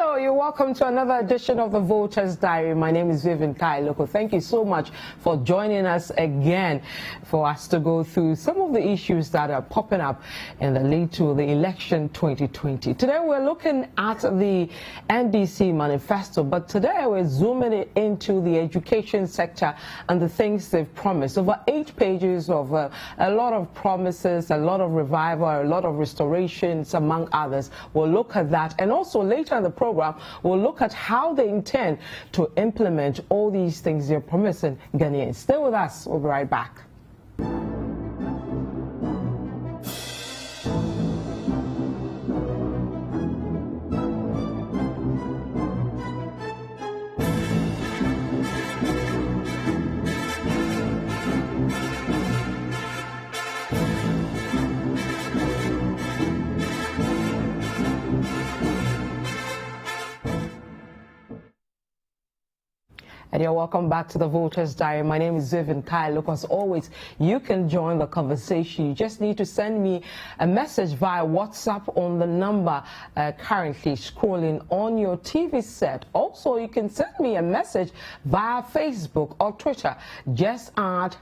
Hello, you're welcome to another edition of the Voters Diary. My name is Vivian Kai Lokko. Thank you so much for joining us again for us to go through some of the issues that are popping up in the lead to the election 2020. Today we're looking at the NDC manifesto, but today we're zooming into the education sector and the things they've promised. Over 8 pages of a lot of promises, a lot of revival, a lot of restorations, among others. We'll look at that, and also later in the program, we'll look at how they intend to implement all these things they're promising Ghanaians. Stay with us. We'll be right back. And you're welcome back to the Voters Diary. My name is Vivian Kai Lokko. As always, you can join the conversation. You just need to send me a message via WhatsApp on the number currently scrolling on your TV set. Also, you can send me a message via Facebook or Twitter. Just add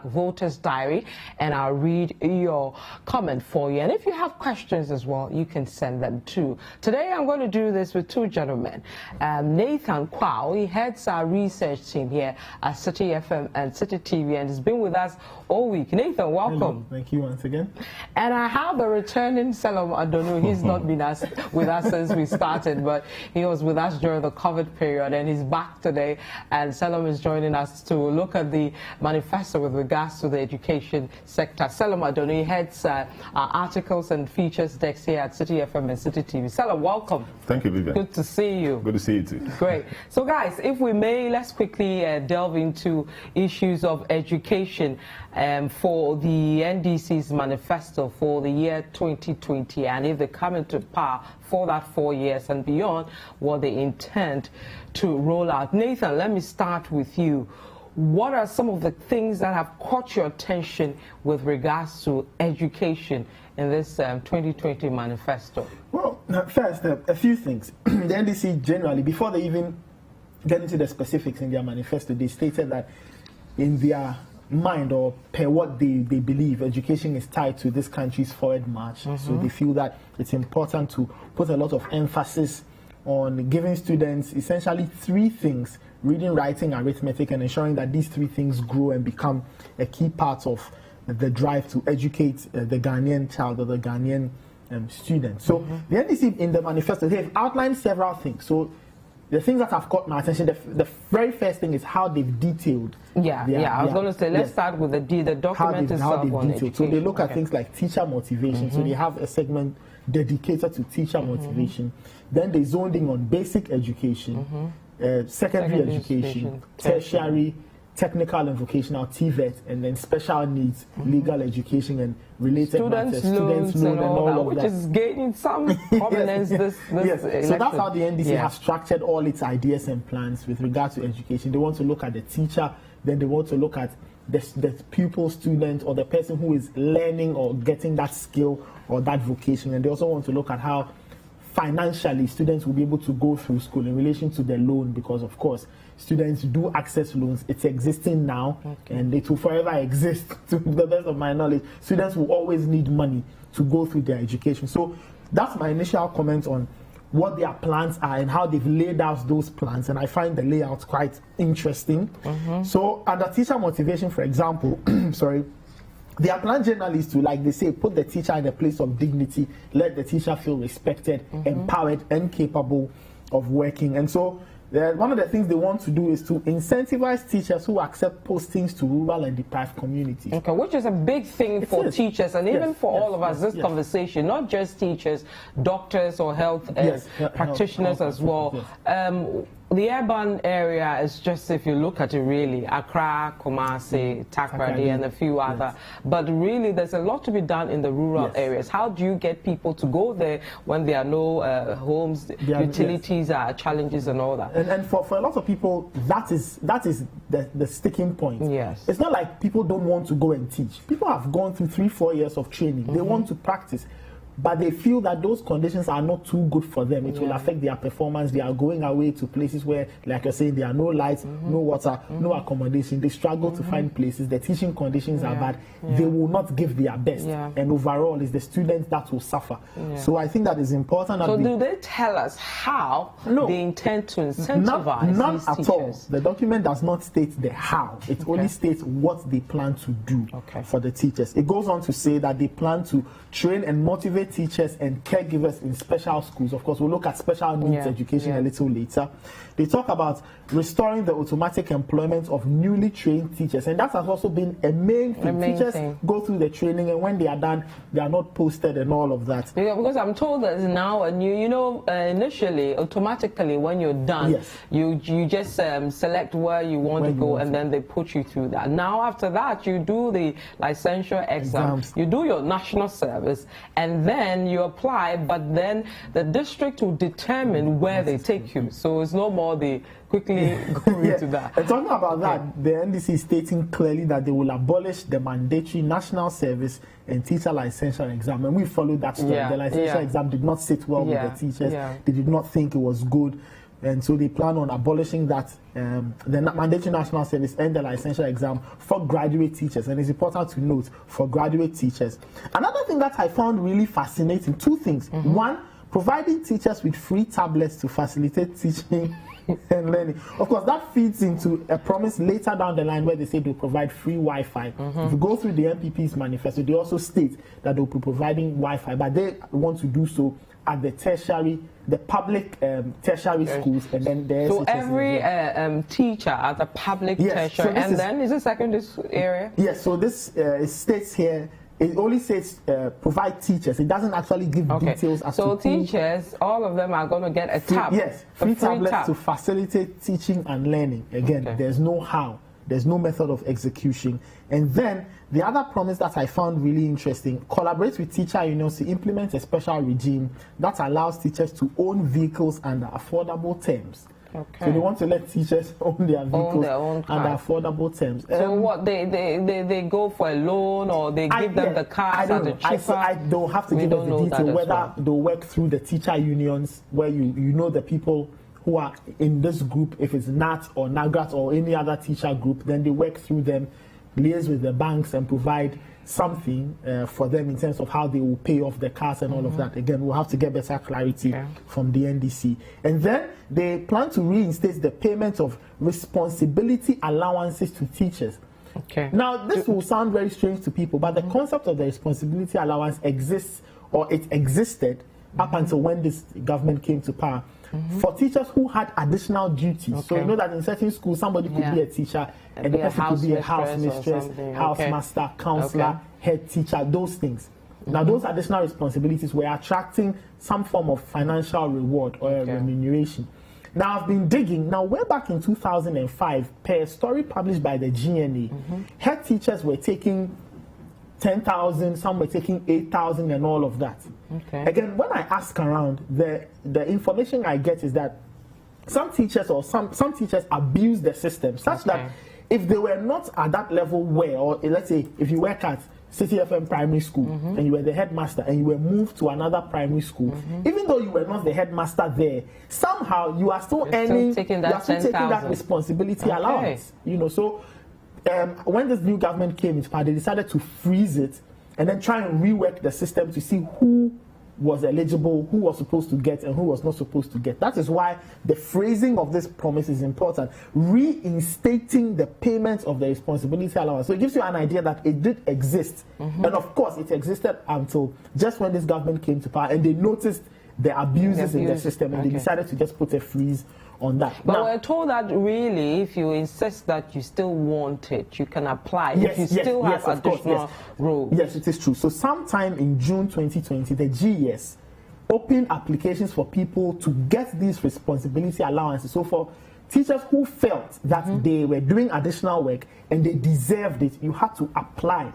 #Voters Diary and I'll read your comment for you. And if you have questions as well, you can send them too. Today, I'm going to do this with 2 gentlemen. Nathan Kwao, he heads our research team here at Citi FM and Citi TV, and has been with us all week. Nathan, welcome. Hello. Thank you once again. And I have the returning Selam Adonu. He's not been with us since we started, but he was with us during the COVID period, and he's back today. And Selam is joining us to look at the manifesto with regards to the education sector. Selam Adonu, he heads our articles and features decks here at Citi FM and Citi TV. Selam, welcome. Thank you, Vivian. Good to see you. Good to see you too. Great. So guys, if we may, let's quickly delve into issues of education for the NDC's manifesto for the year 2020, and if they come into power for that 4 years and beyond, what they intend to roll out. Nathan, let me start with you. What are some of the things that have caught your attention with regards to education in this 2020 manifesto? Well, first, a few things. The NDC generally, before they even get into the specifics in their manifesto, they stated that in their mind, or per what they believe, education is tied to this country's forward march. So they feel that it's important to put a lot of emphasis on giving students essentially 3 things: reading, writing, arithmetic, and ensuring that these 3 things grow and become a key part of the drive to educate the Ghanaian child or the Ghanaian student. So the NDC in the manifesto, they've outlined several things. So the things that have caught my attention, the very first thing is how they've detailed. I was going to say, let's start with the document itself on education. So they look at things like teacher motivation. So they have a segment dedicated to teacher motivation. Then they zoned in on basic education, secondary education, tertiary, technical and vocational, TVET, and then special needs, legal education, and related matters, students loan and all of which that. Is gaining some prominence this election. So that's how the NDC has structured all its ideas and plans with regard to education. They want to look at the teacher, then they want to look at the pupil, student, or the person who is learning or getting that skill or that vocation, and they also want to look at how financially students will be able to go through school in relation to the loan, because of course students do access loans. It's existing now, and it will forever exist. To the best of my knowledge, students will always need money to go through their education. So that's my initial comment on what their plans are and how they've laid out those plans, and I find the layout quite interesting. So under teacher motivation, for example, their plan generally is to, like they say, put the teacher in a place of dignity, let the teacher feel respected, empowered, and capable of working. And so one of the things they want to do is to incentivize teachers who accept postings to rural and deprived communities. Okay, which is a big thing for teachers, and even for all of us, this conversation, not just teachers, doctors or health practitioners as well. The urban area is just, if you look at it really, Accra, Kumasi, Takoradi, and a few other. But really, there's a lot to be done in the rural areas. How do you get people to go there when there are no homes, utilities, challenges, and all that? And for a lot of people, that is the sticking point. Yes. It's not like people don't want to go and teach. People have gone through 3-4 years of training. They want to practice. but they feel that those conditions are not too good for them. It will affect their performance. They are going away to places where, like you're saying, there are no lights, no water, no accommodation. They struggle to find places. The teaching conditions are bad. They will not give their best. And overall, it's the students that will suffer. So I think that is important. So do they tell us how they intend to incentivize none these at teachers? all. The document does not state the how. It only states what they plan to do for the teachers. It goes on to say that they plan to train and motivate teachers and caregivers in special schools. Of course, we'll look at special needs education a little later. They talk about restoring the automatic employment of newly trained teachers, and that has also been a main thing. Teachers go through the training, and when they are done, they are not posted and all of that. Yeah, because I'm told there's now a new, initially, automatically, when you're done, you just select where you want to go, and then they put you through that. Now, after that, you do the licensure exam, you do your national service, and then you apply, but then the district will determine where they take you. So it's no more the quickly go into that. And talking about that, the NDC is stating clearly that they will abolish the mandatory national service and teacher licensure exam. And we followed that story. The licensure exam did not sit well with the teachers. They did not think it was good. And so they plan on abolishing that, the mandatory national service and the licensure exam for graduate teachers. And it's important to note, for graduate teachers. Another thing that I found really fascinating, two things. One, providing teachers with free tablets to facilitate teaching and learning. Of course, that feeds into a promise later down the line where they say they'll provide free Wi-Fi. If you go through the MPP's manifesto, they also state that they'll be providing Wi-Fi, but they want to do so at the tertiary, the public tertiary schools, and then the so every teacher at the public tertiary, and then is it secondary area? Yes, so this it states here, it only says provide teachers. It doesn't actually give details as so teachers, all of them are going to get a tab. Free tablets to facilitate teaching and learning. Again, there's no how. There's no method of execution. And then the other promise that I found really interesting, collaborate with teacher unions to implement a special regime that allows teachers to own vehicles under affordable terms. So they want to let teachers own their vehicles under affordable terms. So what, they go for a loan, or they give them the cars at the cheaper? I don't have to give us the detail whether they'll work through the teacher unions, where you know the people who are in this group. If it's NAT or NAGAT or any other teacher group, then they work through them, liaise with the banks and provide something for them in terms of how they will pay off the cars and all of that. Again, we'll have to get better clarity from the NDC. And then they plan to reinstate the payment of responsibility allowances to teachers. Now, this will sound very strange to people, but the concept of the responsibility allowance exists, or it existed up until when this government came to power, for teachers who had additional duties. So you know that in certain schools, somebody could be a teacher, and the person could be a house mistress, house master, counselor, head teacher, those things. Now, those additional responsibilities were attracting some form of financial reward or remuneration. Now, I've been digging. Now, way back in 2005, per a story published by the GNA, head teachers were taking 10,000, some were taking 8,000 and all of that. Again, when I ask around, the information I get is that some teachers abuse the system such that if they were not at that level where, or let's say if you work at Citi FM primary school and you were the headmaster and you were moved to another primary school, even though you were not the headmaster there, somehow you are still earning, you are still taking that responsibility allowance. You know, so when this new government came into power, they decided to freeze it and then try and rework the system to see who was eligible, who was supposed to get, and who was not supposed to get. That is why the phrasing of this promise is important. Reinstating the payment of the responsibility allowance. So it gives you an idea that it did exist. And of course, it existed until just when this government came to power and they noticed the abuses in the system, and they decided to just put a freeze on that. But now, we're told that really, if you insist that you still want it, you can apply. Yes, if you still have additional rules. Yes, it is true. So sometime in June 2020, the GES opened applications for people to get these responsibility allowances. So for teachers who felt that they were doing additional work and they deserved it, you had to apply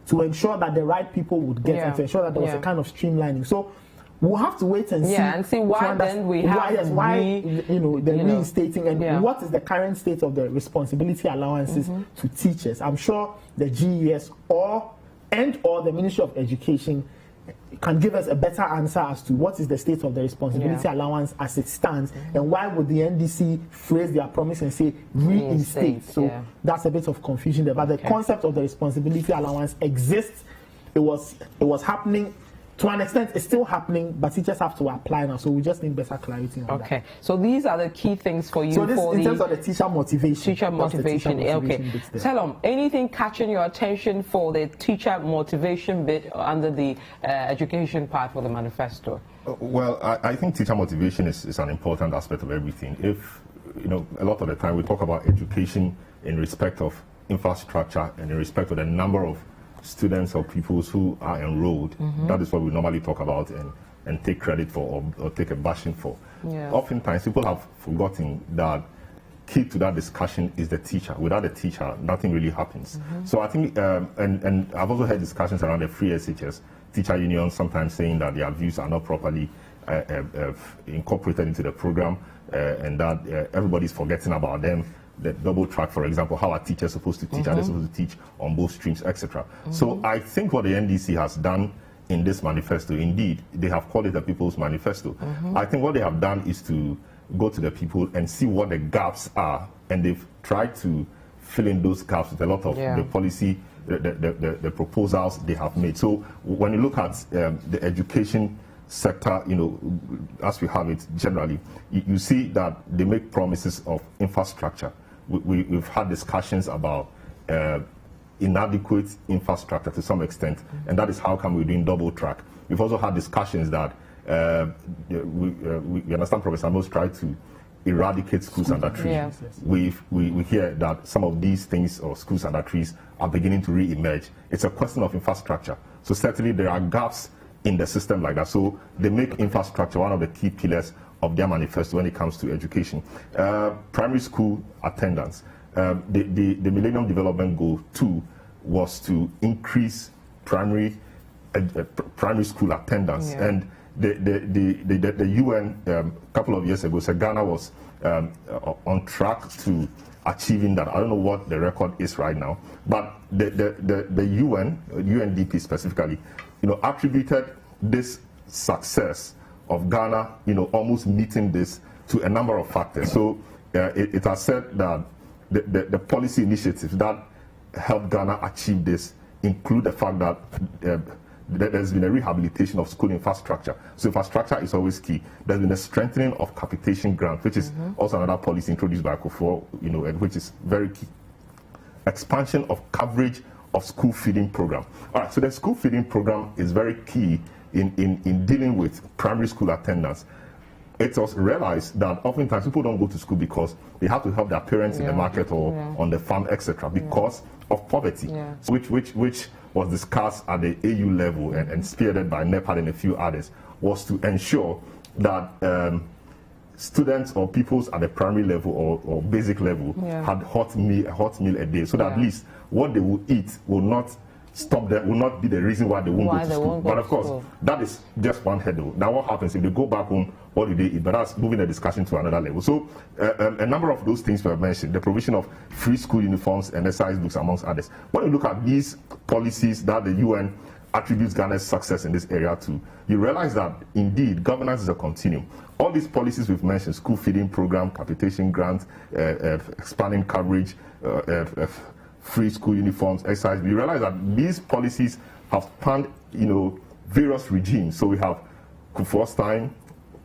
to ensure that the right people would get it, and to ensure that there was a kind of streamlining. So we'll have to wait and see why then we have reinstating and what is the current state of the responsibility allowances to teachers. I'm sure the GES or the Ministry of Education can give us a better answer as to what is the state of the responsibility allowance as it stands, and why would the NDC phrase their promise and say reinstate. So that's a bit of confusion there. But the concept of the responsibility allowance exists. It was happening. To an extent, it's still happening, but teachers have to apply now. So we just need better clarity on that. Okay. So these are the key things for you. So this, in terms of the teacher motivation. Teacher motivation. Okay. Tell them, anything catching your attention for the teacher motivation bit under the education part for the manifesto? Well, I think teacher motivation is an important aspect of everything. If, a lot of the time we talk about education in respect of infrastructure and in respect of the number of students or pupils who are enrolled, that is what we normally talk about and take credit for or take a bashing for. Oftentimes people have forgotten that key to that discussion is the teacher. Without the teacher, nothing really happens. So I think, and I've also heard discussions around the free SHS, teacher unions sometimes saying that their views are not properly incorporated into the program, and that everybody's forgetting about them. The double track, for example, how are teachers supposed to teach? Are they supposed to teach on both streams, etc.? So I think what the NDC has done in this manifesto, indeed, they have called it a people's manifesto. I think what they have done is to go to the people and see what the gaps are, and they've tried to fill in those gaps with a lot of the policy, the proposals they have made. So when you look at the education sector, as we have it generally, you see that they make promises of infrastructure. We've had discussions about inadequate infrastructure to some extent, and that is how come we're doing double track. We've also had discussions that we understand Professor Mills tried to eradicate schools under trees. We hear that some of these things, or schools under trees, are beginning to re-emerge. It's a question of infrastructure. So certainly there are gaps in the system like that. So they make infrastructure one of the key pillars of their manifesto when it comes to education. Primary school attendance. The Millennium Development Goal 2 was to increase primary school attendance. And the UN a couple of years ago said Ghana was on track to achieving that. I don't know what the record is right now, but the UN, UNDP specifically, attributed this success of Ghana, almost meeting this to a number of factors. So it has said that the policy initiatives that helped Ghana achieve this include the fact that there's been a rehabilitation of school infrastructure. So infrastructure is always key. There's been a strengthening of capitation grant, which is also another policy introduced by Akufo, and which is very key. Expansion of coverage of school feeding program. All right, so the school feeding program is very key in dealing with primary school attendance. It was realized that oftentimes people don't go to school because they have to help their parents in the market or on the farm, etc., because of poverty, which was discussed at the AU level and spearheaded by NEPAD and a few others, was to ensure that students or pupils at the primary level or basic level had a hot meal a day, so that at least what they will eat will not stop them, will not be the reason why they won't go to school. But of course, that is just one hurdle. Now what happens if they go back home, what do they eat? But that's moving the discussion to another level. So a number of those things were mentioned, the provision of free school uniforms and exercise books, amongst others. When you look at these policies that the UN attributes Ghana's success in this area to, you realize that indeed governance is a continuum. All these policies we've mentioned, school feeding program, capitation grant, expanding coverage, free school uniforms, exercise, we realize that these policies have spanned, various regimes. So we have Kufuor's time,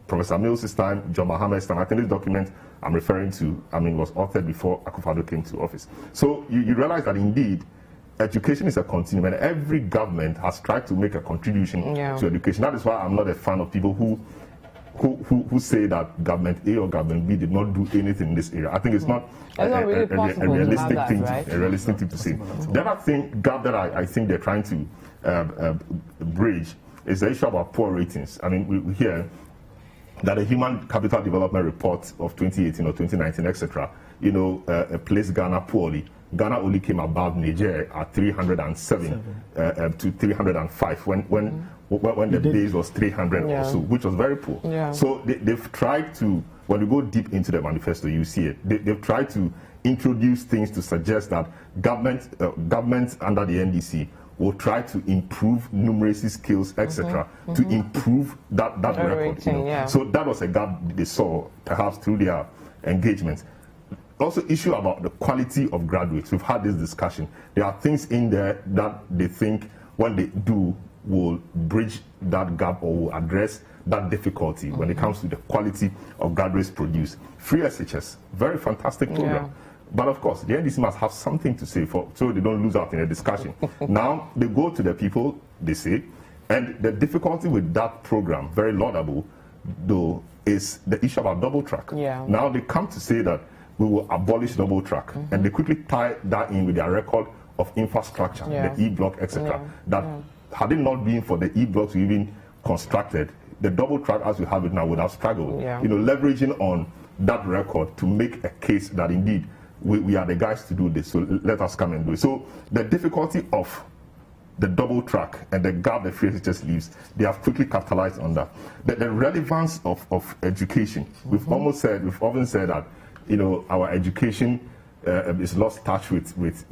Professor Mills' time, John Mahamed's time. I think this document I'm referring to, was authored before Akufo-Addo came to office. So you realize that indeed education is a continuum, and every government has tried to make a contribution to education. That is why I'm not a fan of people who say that government A or government B did not do anything in this area. I think it's not a realistic thing to say. The other gap that I think they're trying to bridge is the issue about poor ratings. We hear that the Human Capital Development Report of 2018 or 2019, etc., placed Ghana poorly. Ghana only came above Niger at 307 to 305 when the base was 300 or so, which was very poor. So they've tried to, when you go deep into the manifesto, you see it. They've tried to introduce things to suggest that government under the NDC will try to improve numeracy skills, etc., to improve that record. Yeah. So that was a gap they saw, perhaps through their engagement. Also, issue about the quality of graduates. We've had this discussion. There are things in there that they think when they do will bridge that gap or will address that difficulty when it comes to the quality of graduates produced. Free SHS, very fantastic program. Yeah. But of course, the NDC must have something to say so they don't lose out in a discussion. Now, they go to the people, they say, and the difficulty with that program, very laudable, though, is the issue about double track. Yeah. Now they come to say that we will abolish double track, and they quickly tie that in with their record of infrastructure, the E-block, etc. That had it not been for the E-block to even constructed, the double track as we have it now would have struggled. You know, leveraging on that record to make a case that indeed we are the guys to do this, so let us come and do it. So the difficulty of the double track and the gap the free SHS leaves, they have quickly capitalized on that. The relevance of education, we've often said that, you know, our education is lost touch with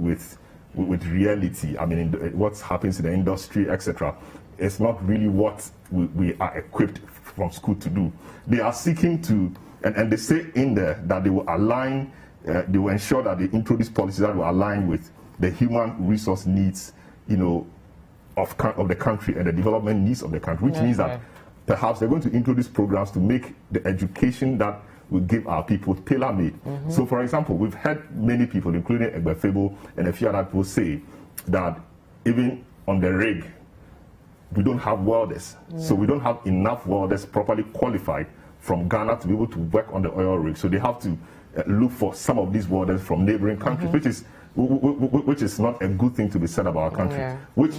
reality. I mean, what happens in the industry, etc. It's not really what we are equipped from school to do. They are seeking to, and they say in there that they will align, they will ensure that they introduce policies that will align with the human resource needs, you know, of the country and the development needs of the country, which means that perhaps they're going to introduce programs to make the education that we give our people tailor-made. So, for example, we've had many people, including Egbefebo and a few other people, say that even on the rig, we don't have welders. So we don't have enough welders properly qualified from Ghana to be able to work on the oil rig. So they have to look for some of these welders from neighboring countries, which is not a good thing to be said about our country.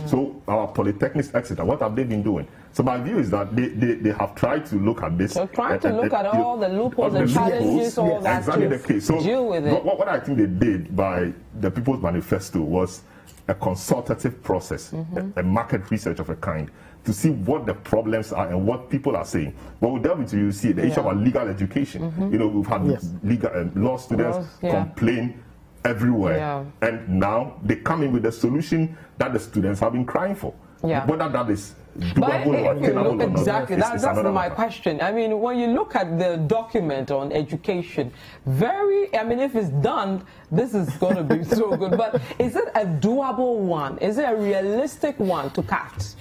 So our polytechnics, etc., what have they been doing? So my view is that they have tried to look at this. So trying to look at all the loopholes and challenges, all that, exactly the case. So deal with it. What I think they did by the People's Manifesto was a consultative process, a market research of a kind, to see what the problems are and what people are saying. But we delve into, you see, the issue about legal education. You know, we've had legal law students complain everywhere, and now they come in with a solution that the students have been crying for. Whether that is doable or attainable or not, exactly, that's my question. I mean, when you look at the document on education, I mean, if it's done, this is going to be so good. But is it a doable one? Is it a realistic one to cut?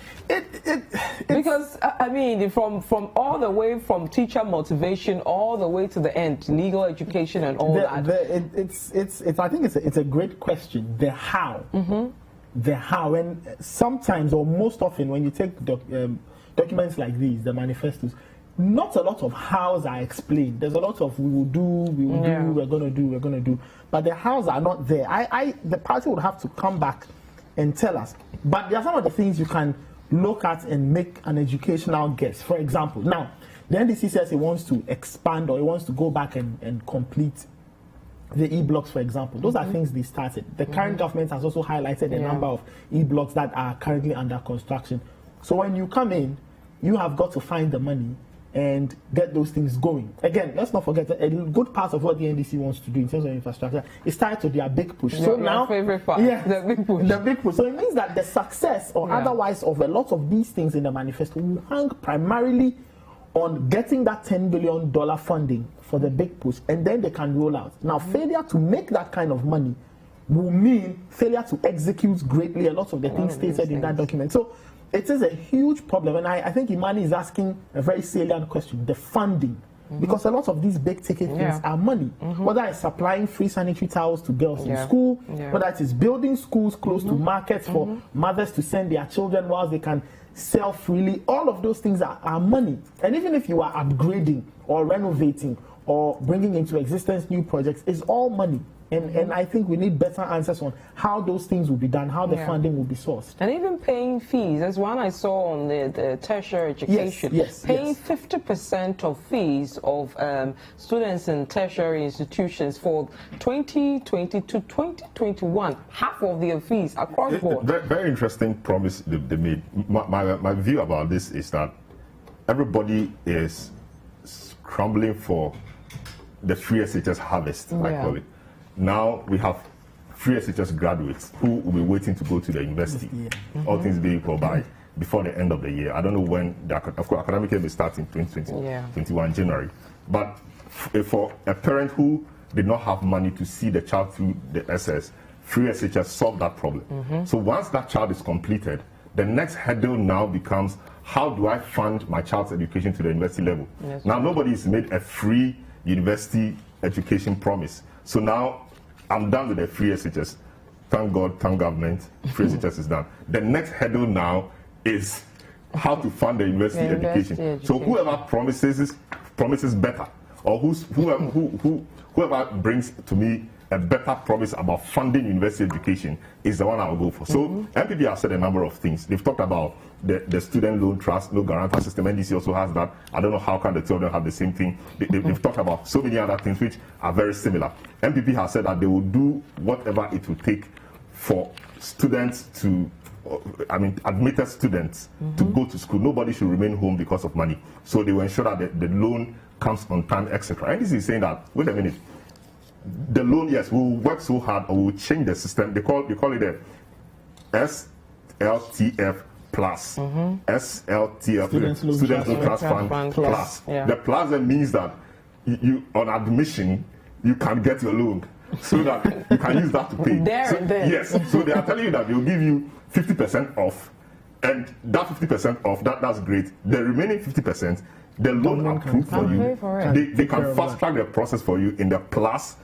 Because I mean, from all the way from teacher motivation all the way to the end, legal education and all that. I think it's a great question. The how. The how, and sometimes or most often when you take documents like these, the manifestos, not a lot of hows are explained. There's a lot of we will do, we're going to do, but the hows are not there. The party would have to come back and tell us. But there are some of the things you can look at and make an educational guess. For example, now the NDC says it wants to expand or it wants to go back and complete the e-blocks, for example. Those are things they started. The current government has also highlighted a number of e-blocks that are currently under construction. So when you come in, you have got to find the money and get those things going. Again, let's not forget that a good part of what the NDC wants to do in terms of infrastructure is tied to their big push. So now, favorite part, the big push. The big push. So it means that the success or otherwise of a lot of these things in the manifesto will hang primarily on getting that $10 billion funding for the big push, and then they can roll out. Now, failure to make that kind of money will mean failure to execute greatly a lot of the things stated in that document. So it is a huge problem, and I think Imani is asking a very salient question, the funding. Because a lot of these big ticket things are money. Whether it's supplying free sanitary towels to girls in school, whether it is building schools close to markets for mothers to send their children whilst they can sell freely, all of those things are money. And even if you are upgrading or renovating or bringing into existence new projects, it's all money. And I think we need better answers on how those things will be done, how the funding will be sourced. And even paying fees. There's one I saw on the tertiary education. Paying 50% of fees of students in tertiary institutions for 2020 to 2021. Half of their fees across the board. Very interesting promise they made. My view about this is that everybody is scrambling for the free SHS harvest, I call it. Now we have free SHS graduates who will be waiting to go to the university, all things being equal, by before the end of the year. I don't know when the academic year will start in 2020, 21 January. But for a parent who did not have money to see the child through the SS, free SHS solved that problem. So once that child is completed, the next hurdle now becomes, how do I fund my child's education to the university level? Now, nobody has made a free university education promise. So now I'm done with the free SHS. Thank God, thank government, free SHS is done. The next hurdle now is how to fund the university education. So whoever promises better, or whoever brings to me a better promise about funding university education is the one I'll go for. So MPP has said a number of things. They've talked about the student loan trust, no guarantor system. NDC also has that. I don't know how can the two of them have the same thing. They've talked about so many other things which are very similar. MPP has said that they will do whatever it will take for students to, admitted students to go to school. Nobody should remain home because of money. So they will ensure that the loan comes on time, etc. And this is saying that, wait a minute, the loan, yes, we will work so hard, or we will change the system. They call it a SLTF plus. SLTF, Student Loan Trust Fund plus. The plus then means that you on admission, you can get your loan, so that you can use that to pay. Yes, so they are telling you that they will give you 50% off, and that 50% off, that's great. The remaining 50%, the loan approved for you. They can fast track the process for you in the plus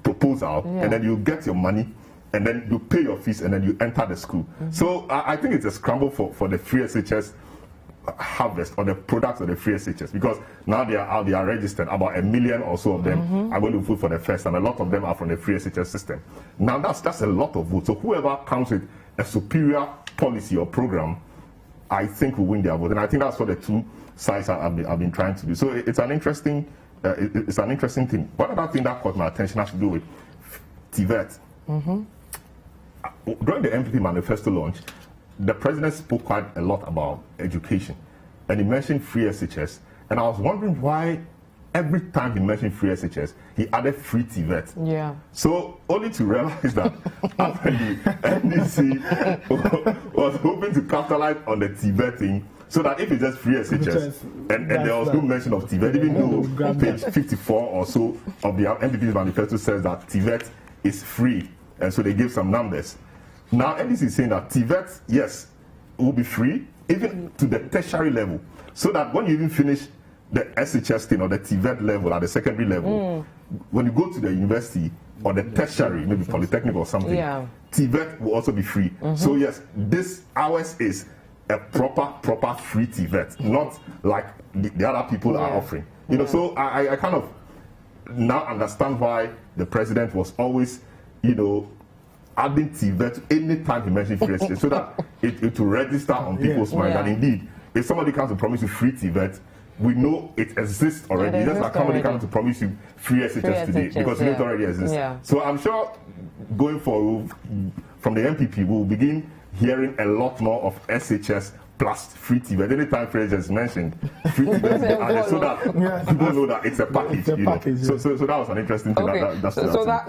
proposal, and then you get your money, and then you pay your fees, and then you enter the school. So I think it's a scramble for the free SHS harvest, or the products of the free SHS, because now they are registered. About 1 million or so of them are going to vote for the first time. A lot of them are from the free SHS system. Now that's a lot of votes. So whoever comes with a superior policy or program, I think will win their vote, and I think that's what the two sides have been trying to do. So it's an interesting thing. One other thing that caught my attention has to do with TVET. During the MPP manifesto launch, the president spoke quite a lot about education, and he mentioned free SHS, and I was wondering why every time he mentioned free SHS, he added free TVET. So only to realize that after the NDC was hoping to capitalize on the TVET thing, so that if it's just free SHS, and there was no mention of TVET, even though page 54 or so of the MPP's manifesto says that TVET is free, and so they give some numbers. Now NDC is saying that TVET, yes, will be free, even to the tertiary level, so that when you even finish the SHS thing or the TVET level at the secondary level, when you go to the university or the tertiary, maybe polytechnic or something, TVET will also be free. So yes, ours is a proper free TVET, not like the other people are offering. You know, so I kind of now understand why the president was always, adding TVET anytime he mentioned free SHS, so that it will register on people's minds. And indeed, if somebody comes to promise you free TVET, we know it exists already. It's just like somebody comes to promise you free SHS today, because it already exists. So I'm sure going forward from the MPP, we will begin hearing a lot more of SHS plus free TVET. Anytime free SHS is mentioned, free TVET, so that people know that it's a package. So that was an interesting thing.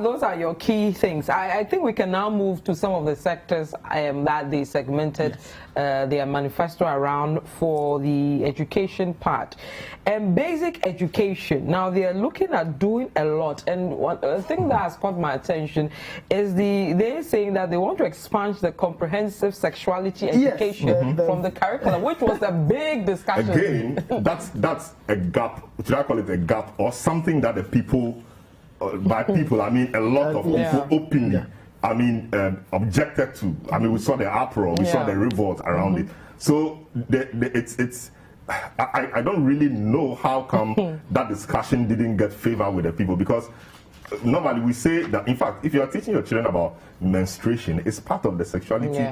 Those are your key things. I think we can now move to some of the sectors that they segmented their manifesto around for the education part. And basic education, now they are looking at doing a lot, and one thing that has caught my attention is they're saying that they want to expand the comprehensive sexuality education from the curriculum, which was a big discussion. Again, that's a gap. Should I call it a gap, or something that the people, by people I mean a lot of people openly, objected to. We saw the uproar, we saw the revolt around it. So I don't really know how come that discussion didn't get favor with the people, because normally we say that, in fact, if you are teaching your children about menstruation, it's part of the sexuality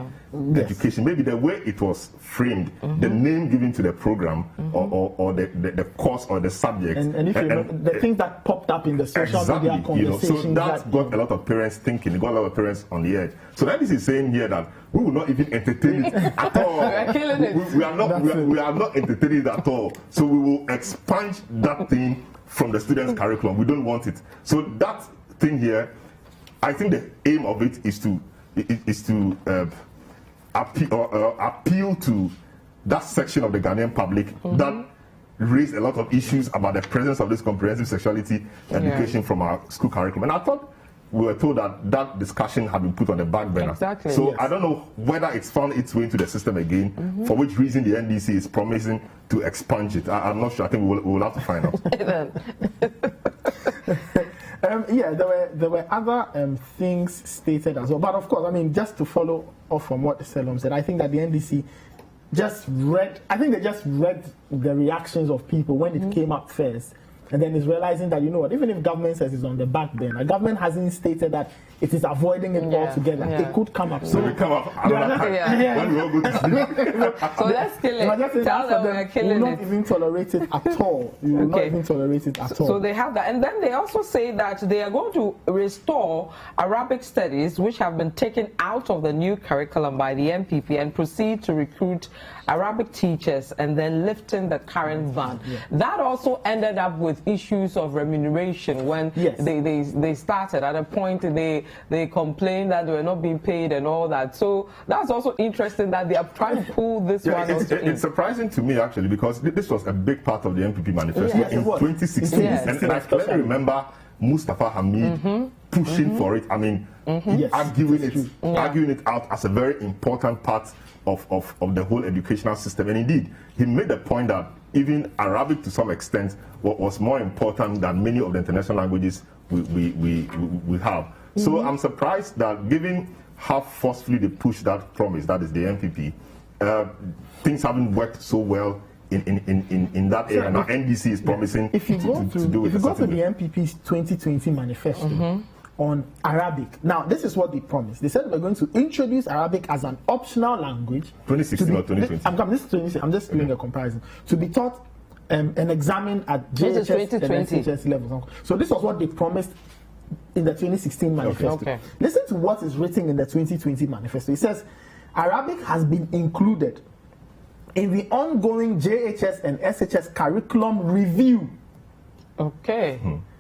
education. Maybe the way it was framed, the name given to the program, or the course or the subject. And if you remember, the things that popped up in the social media conversations. So that got a lot of parents thinking, got a lot of parents on the edge. So that is saying here that we will not even entertain it at all. We are not entertaining it at all. So we will expunge that thing from the students' curriculum. We don't want it. So that thing here, I think the aim of it is to appeal to that section of the Ghanaian public that raised a lot of issues about the presence of this comprehensive sexuality education from our school curriculum. And I thought we were told that that discussion had been put on the back burner. Exactly. So I don't know whether it's found its way into the system again, for which reason the NDC is promising to expunge it. I'm not sure. I think we'll have to find out. Yeah, there were other things stated as well. But of course, I mean, just to follow off from what Selom said, I think that the NDC just read the reactions of people when it came up first. And then is realizing that, you know what, even if government says it's on the back burner, government hasn't stated that it is avoiding it altogether. It could come up. So we come up another time when we all go to sleep. So let's kill it. Tell them we're killing it. You will not even tolerate it at all. You will not even tolerate it at all. So they have that. And then they also say that they are going to restore Arabic studies, which have been taken out of the new curriculum by the MPP, and proceed to recruit Arabic teachers and then lifting the current ban. That also ended up with issues of remuneration when they started. At a point they complained that they were not being paid and all that. So that's also interesting that they are trying to pull this one. It's surprising to me actually, because this was a big part of the MPP manifesto in 2016. And I clearly remember Mustafa Hamid pushing for it. I mean, arguing it out as a very important part of the whole educational system. And indeed, he made the point that even Arabic to some extent was more important than many of the international languages we have. So I'm surprised that given how forcefully they pushed that promise, that is the MPP, things haven't worked so well in that area. Now NDC is promising to do it. If you go to the MPP's 2020 manifesto on Arabic, now this is what they promised. They said we're going to introduce Arabic as an optional language. 2016 or 2020? I'm just doing a comparison. To be taught and examined at JHS and SHS levels. So this was what they promised in the 2016 manifesto. Listen to what is written in the 2020 manifesto. It says Arabic has been included in the ongoing JHS and SHS curriculum review.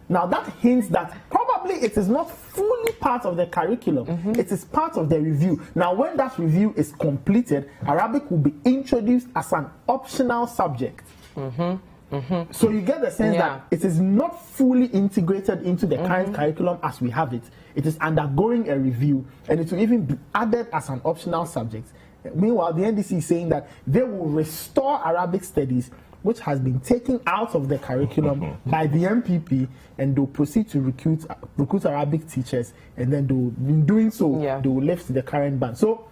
Now that hints that probably it is not fully part of the curriculum. It is part of the review. Now when that review is completed, Arabic will be introduced as an optional subject. So you get the sense that it is not fully integrated into the current curriculum as we have it. It is undergoing a review, and it will even be added as an optional subject. Meanwhile, the NDC is saying that they will restore Arabic studies, which has been taken out of the curriculum by the MPP, and they'll proceed to recruit Arabic teachers, and then in doing so, they will lift the current ban. So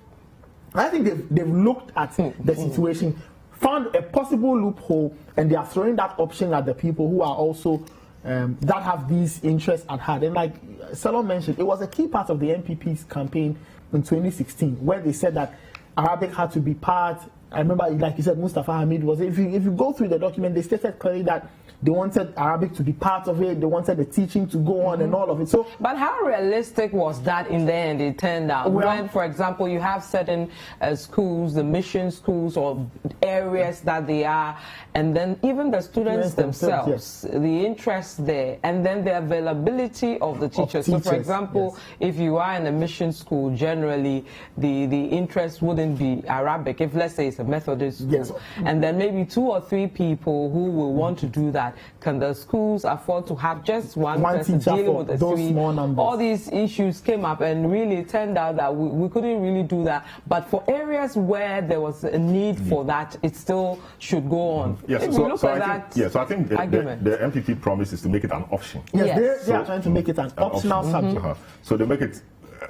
I think they've looked at the situation, found a possible loophole, and they are throwing that option at the people who are also that have these interests at heart. And like Salon mentioned, it was a key part of the MPP's campaign in 2016, where they said that Arabic had to be part. I remember, like you said, Mustafa Hamid was. If you go through the document, they stated clearly that they wanted Arabic to be part of it. They wanted the teaching to go on and all of it. So, but how realistic was that in the end? It turned out when, for example, you have certain schools, the mission schools or areas that they are, and then even the students themselves, the interest there, and then the availability of the teachers. So, for example, if you are in a mission school, generally the interest wouldn't be Arabic. If let's say it's a Methodist school, and then maybe 2 or 3 people who will want to do that. Can the schools afford to have just one person dealing with the three? All these issues came up, and really it turned out that we couldn't really do that. But for areas where there was a need for that, it still should go on. Yes, so I think the MPP promise is to make it an option. Yes, they are trying to make it an optional subject. So they make it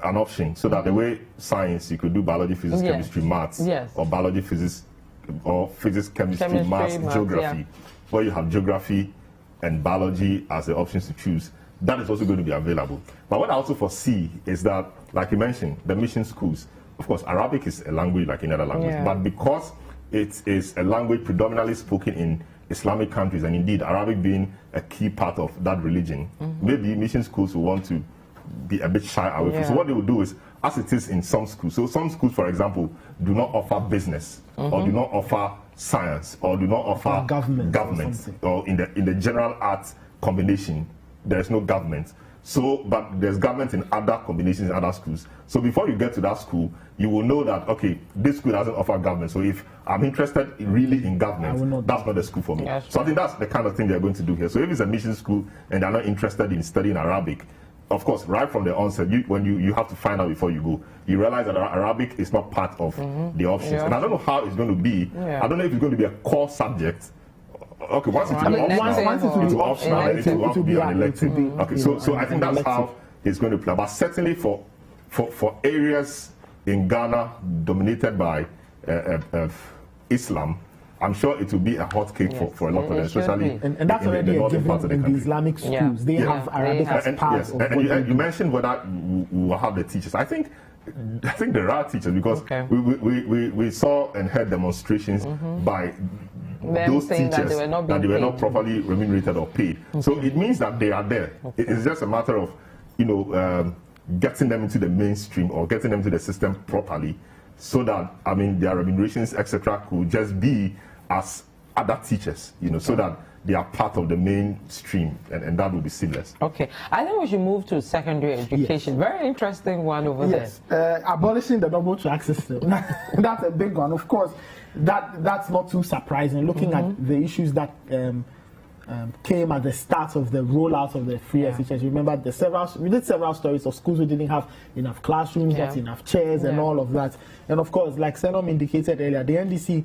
an option, so that the way science, you could do biology, physics, chemistry, maths, or biology, physics, or physics, chemistry, maths, geography. Where you have geography and biology as the options to choose, that is also going to be available. But what I also foresee is that, like you mentioned, the mission schools, of course, Arabic is a language like any other language, but because it is a language predominantly spoken in Islamic countries, and indeed Arabic being a key part of that religion, maybe mission schools will want to be a bit shy away from. So what they will do is, as it is in some schools, so some schools, for example, do not offer business or do not offer science or do not offer government or in the general arts combination, there is no government. So, but there's government in other combinations in other schools. So before you get to that school, you will know that, okay, this school doesn't offer government. So if I'm interested really in government, that's not the school for me. Yes. So I think that's the kind of thing they're going to do here. So if it's a mission school and they're not interested in studying Arabic, of course, right from the onset, when you have to find out before you go, you realize that Arabic is not part of the options. Yeah. And I don't know how it's going to be. Yeah. I don't know if it's going to be a core subject. Okay, once it's optional, then it will be an elective. Okay, so I think that's how it's going to play. But certainly for areas in Ghana dominated by Islam, I'm sure it will be a hot cake for a lot of them, especially and that's already a given in the Islamic schools. They have Arabic as part of and you mentioned whether we will have the teachers. I think there are teachers because we saw and heard demonstrations by those teachers that they were not properly remunerated or paid. So it means that they are there. It's just a matter of getting them into the mainstream or getting them to the system properly, so that their remunerations etc. could just be as other teachers, so that they are part of the mainstream, and that will be seamless. Okay, I think we should move to secondary education. Yes. Very interesting one over there. Abolishing the double track system. That's a big one. Of course, that's not too surprising. Looking at the issues that came at the start of the rollout of the free SHS. Remember, we did several stories of schools who didn't have enough classrooms, not enough chairs, and all of that. And of course, like Senom indicated earlier, the NDC,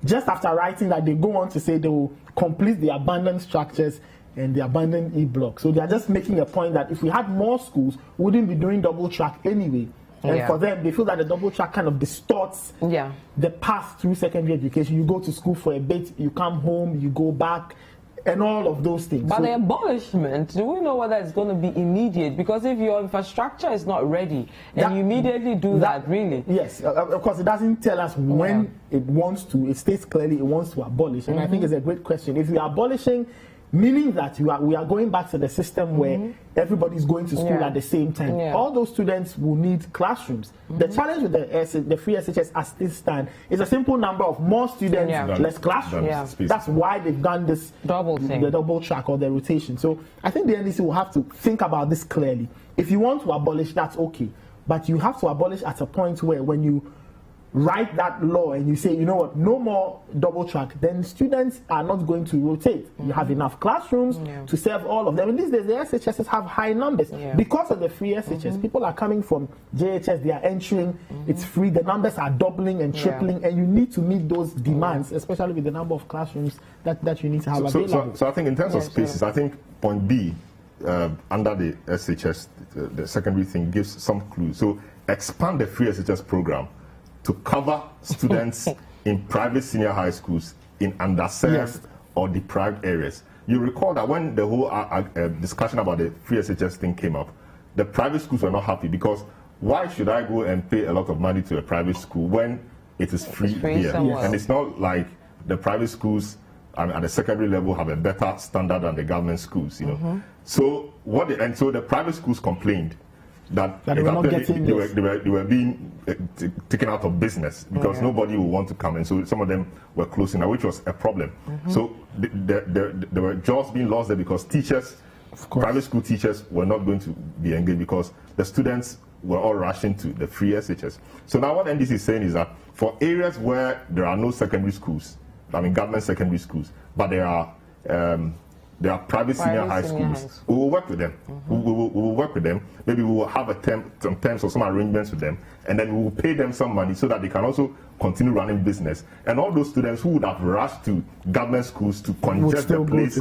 just after writing that, they go on to say they will complete the abandoned structures and the abandoned e-block. So they are just making a point that if we had more schools, we wouldn't be doing double track anyway. And for them, they feel that the double track kind of distorts the path through secondary education. You go to school for a bit, you come home, you go back, and all of those things. But the abolishment, do we know whether it's going to be immediate? Because if your infrastructure is not ready, and you immediately do that, really? Yes, of course, it doesn't tell us when it wants to. It states clearly it wants to abolish. And I think it's a great question. If you are abolishing, meaning that we are going back to the system where everybody's going to school at the same time. All those students will need classrooms. The challenge with the free SHS as this stand is a simple number of more students, less classrooms. That's why they've done this the double track or the rotation. So I think the NDC will have to think about this clearly. If you want to abolish, that's okay. But you have to abolish at a point where when you write that law and you say, you know what, no more double track, then students are not going to rotate. You have enough classrooms to serve all of them. And these days, the SHSs have high numbers. Because of the free SHS, people are coming from JHS, they are entering, it's free, the numbers are doubling and tripling, and you need to meet those demands, especially with the number of classrooms that you need to have available. So I think in terms of spaces, I think point B, under the SHS, the secondary thing, gives some clues. So expand the free SHS program to cover students in private senior high schools in underserved or deprived areas. You recall that when the whole discussion about the free SHS thing came up, the private schools were not happy because why should I go and pay a lot of money to a private school when it is free here? And it's not like the private schools at the secondary level have a better standard than the government schools, So so the private schools complained that they were being taken out of business because nobody would want to come, and so some of them were closing, which was a problem. So there were jobs being lost there because teachers, private school teachers, were not going to be engaged because the students were all rushing to the free SHS. So now what NDC is saying is that for areas where there are no secondary schools, government secondary schools, but there are private senior high schools. We will work with them. We will work with them. Maybe we will have some terms or some arrangements with them, and then we will pay them some money so that they can also continue running business. And all those students who would have rushed to government schools to congest the place,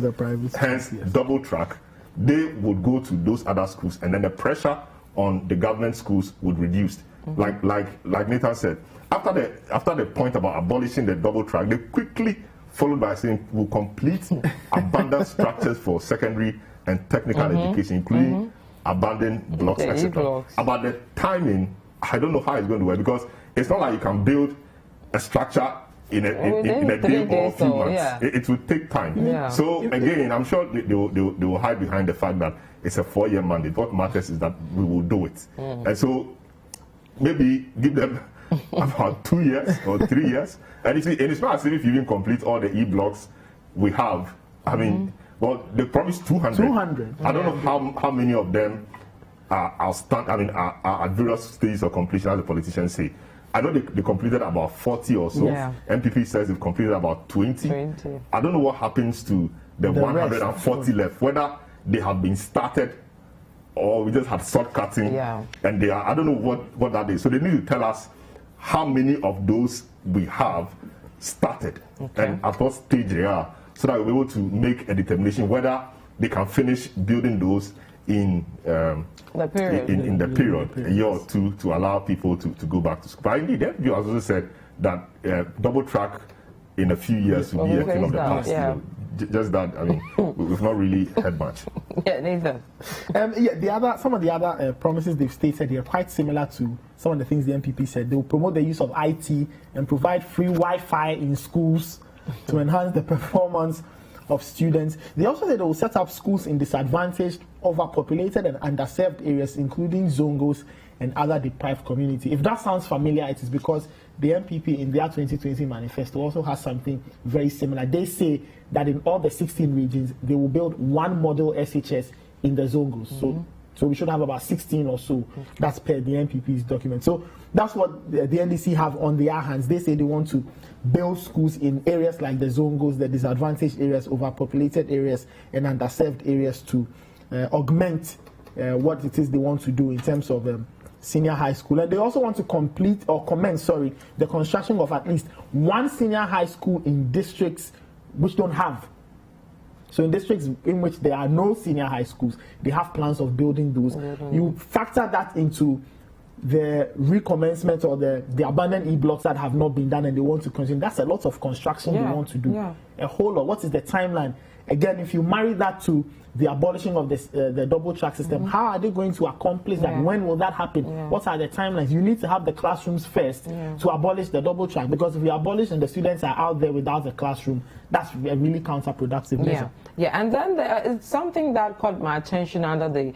hence double track, they would go to those other schools, and then the pressure on the government schools would reduce. Like Nathan said, after the point about abolishing the double track, they quickly followed by saying we'll complete abandoned structures for secondary and technical education, including abandoned blocks, etc. About the timing, I don't know how it's going to work because it's not like you can build a structure in a day or a few months. It will take time. So again, I'm sure they will hide behind the fact that it's a 4-year mandate. What matters is that we will do it. And so maybe give them about 2 years or 3 years. And it's not as if you even complete all the e-blocks we have. Well, they promised 200. 200. I don't know how many of them are at various stages of completion, as the politicians say. I know they completed about 40 or so. Yeah. MPP says they've completed about 20. I don't know what happens to the 140 left, whether they have been started or we just had shortcutting. Yeah. And they are, I don't know what that is. So they need to tell us how many of those we have started and at what stage they are, so that we'll be able to make a determination whether they can finish building those in the period, in the period, a year or two, to allow people to go back to school. But indeed, the FBO has also said that double track in a few years will be a thing of the past. Yeah. You know, just that, I mean, we've not really heard much. Yeah, neither. Some of the other promises they've stated here are quite similar to some of the things the MPP said. They will promote the use of IT and provide free Wi-Fi in schools to enhance the performance of students. They also said they will set up schools in disadvantaged, overpopulated and underserved areas, including Zongos and other deprived community. If that sounds familiar, it is because the MPP in their 2020 manifesto also has something very similar. They say that in all the 16 regions, they will build one model SHS in the Zongos. So we should have about 16 or so. That's per the MPP's document. So that's what the NDC have on their hands. They say they want to build schools in areas like the Zongos, the disadvantaged areas, overpopulated areas, and underserved areas to augment what it is they want to do in terms of senior high school. And they also want to commence the construction of at least one senior high school in districts which don't have. So in districts in which there are no senior high schools, they have plans of building those. You factor that into the recommencement or the abandoned e-blocks that have not been done and they want to continue. That's a lot of construction they want to do. A whole lot. What is the timeline? Again, if you marry that to the abolishing of the double track system, how are they going to accomplish that? When will that happen? What are the timelines? You need to have the classrooms first to abolish the double track, because if you abolish and the students are out there without the classroom, that's a really counterproductive measure. Yeah, and then there is something that caught my attention under the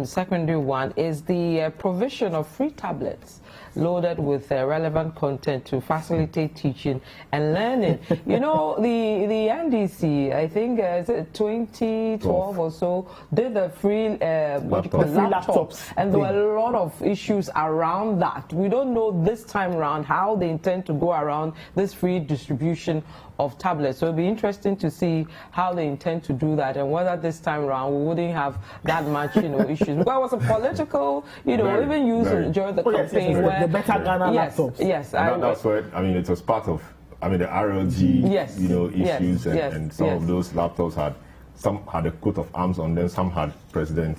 secondary one is the provision of free tablets loaded with relevant content to facilitate teaching and learning. You know, the NDC, I think, is it 2012 or so, did the free laptops, and there were a lot of issues around that. We don't know this time around how they intend to go around this free distribution of tablets. So it'll be interesting to see how they intend to do that, and whether this time around we wouldn't have that much, issues. Because it was a political, even used during the campaign. Where the better Ghana laptops. Yes, that's what it was part of. I mean, the RLG, issues, and some of those laptops had a coat of arms on them. Some had President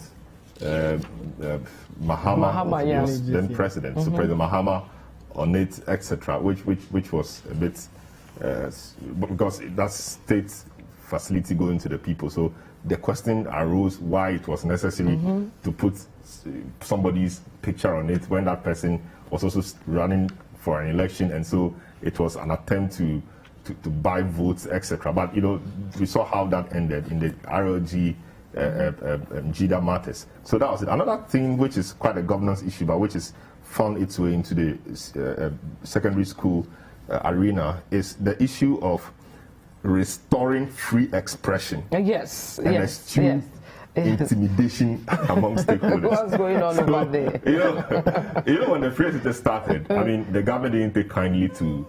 Mahama was then president. So President Mahama on it, etc. Which was a bit. Because that's state facility going to the people. So the question arose why it was necessary to put somebody's picture on it when that person was also running for an election, and so it was an attempt to buy votes, etc. But we saw how that ended in the RLG GIDA matters. So that was it. Another thing which is quite a governance issue, but which is found its way into the secondary school arena, is the issue of restoring free expression. Yes. Intimidation among stakeholders. What's going on over there? When the free expression started, I mean, the government didn't take kindly to